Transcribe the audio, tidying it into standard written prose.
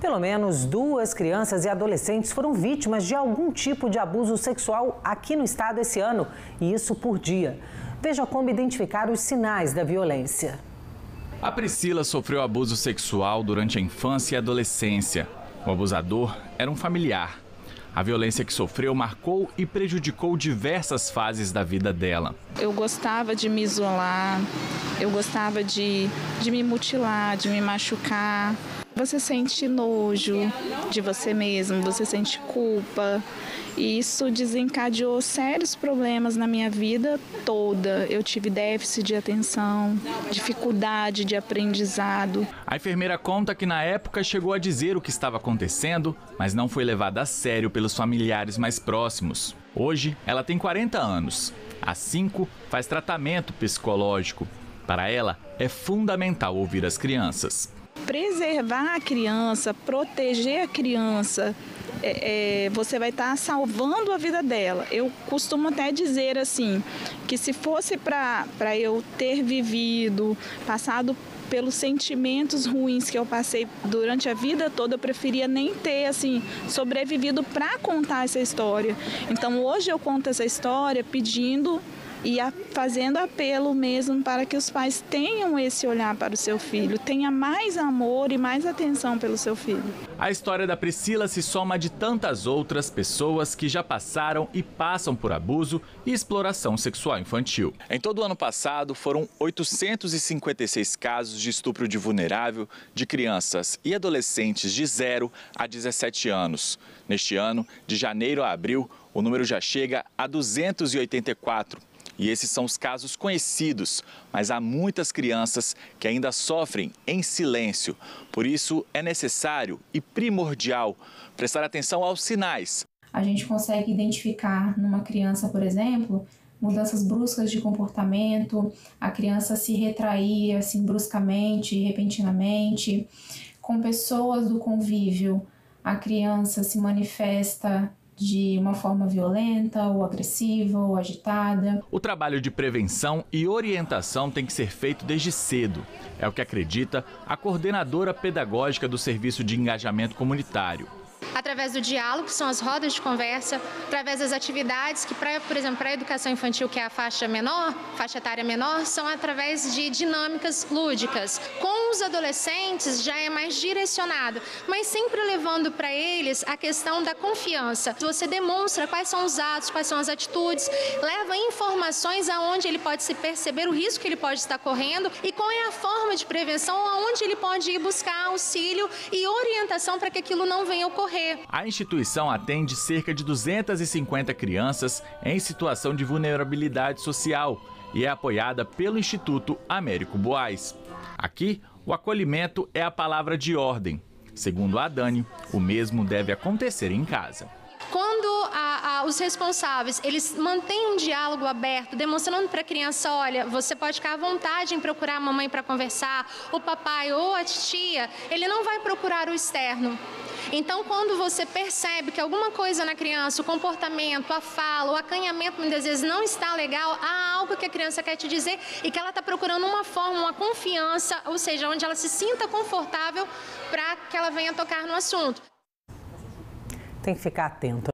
Pelo menos 2 crianças e adolescentes foram vítimas de algum tipo de abuso sexual aqui no estado esse ano, e isso por dia. Veja como identificar os sinais da violência. A Priscila sofreu abuso sexual durante a infância e adolescência. O abusador era um familiar. A violência que sofreu marcou e prejudicou diversas fases da vida dela. Eu gostava de me isolar, eu gostava de me mutilar, de me machucar. Você sente nojo de você mesmo, você sente culpa. E isso desencadeou sérios problemas na minha vida toda. Eu tive déficit de atenção, dificuldade de aprendizado. A enfermeira conta que na época chegou a dizer o que estava acontecendo, mas não foi levada a sério pelos familiares mais próximos. Hoje, ela tem 40 anos. Há 5, faz tratamento psicológico. Para ela, é fundamental ouvir as crianças. Preservar a criança, proteger a criança, você vai estar salvando a vida dela. Eu costumo até dizer assim, que se fosse para eu ter vivido, passado pelos sentimentos ruins que eu passei durante a vida toda, eu preferia nem ter assim sobrevivido para contar essa história. Então hoje eu conto essa história pedindo e fazendo apelo mesmo para que os pais tenham esse olhar para o seu filho, tenha mais amor e mais atenção pelo seu filho. A história da Priscila se soma de tantas outras pessoas que já passaram e passam por abuso e exploração sexual infantil. Em todo o ano passado, foram 856 casos de estupro de vulnerável de crianças e adolescentes de 0 a 17 anos. Neste ano, de janeiro a abril, o número já chega a 284. E esses são os casos conhecidos, mas há muitas crianças que ainda sofrem em silêncio. Por isso, é necessário e primordial prestar atenção aos sinais. A gente consegue identificar numa criança, por exemplo, mudanças bruscas de comportamento, a criança se retrair assim bruscamente, repentinamente. Com pessoas do convívio, a criança se manifesta de uma forma violenta, ou agressiva, ou agitada. O trabalho de prevenção e orientação tem que ser feito desde cedo. É o que acredita a coordenadora pedagógica do Serviço de Engajamento Comunitário. Através do diálogo, que são as rodas de conversa, através das atividades que, por exemplo, para a educação infantil, que é a faixa etária menor, são através de dinâmicas lúdicas. Com os adolescentes já é mais direcionado, mas sempre levando para eles a questão da confiança. Você demonstra quais são os atos, quais são as atitudes, leva informações aonde ele pode se perceber o risco que ele pode estar correndo e qual é a forma de prevenção, aonde ele pode ir buscar auxílio e orientação para que aquilo não venha a ocorrer. A instituição atende cerca de 250 crianças em situação de vulnerabilidade social e é apoiada pelo Instituto Américo Boaz. Aqui, o acolhimento é a palavra de ordem. Segundo a Dani, o mesmo deve acontecer em casa. Quando os responsáveis, eles mantêm um diálogo aberto, demonstrando para a criança, olha, você pode ficar à vontade em procurar a mamãe para conversar, o papai ou a titia, ele não vai procurar o externo. Então, quando você percebe que alguma coisa na criança, o comportamento, a fala, o acanhamento, muitas vezes não está legal, há algo que a criança quer te dizer e que ela está procurando uma forma, uma confiança, ou seja, onde ela se sinta confortável para que ela venha tocar no assunto. Tem que ficar atento.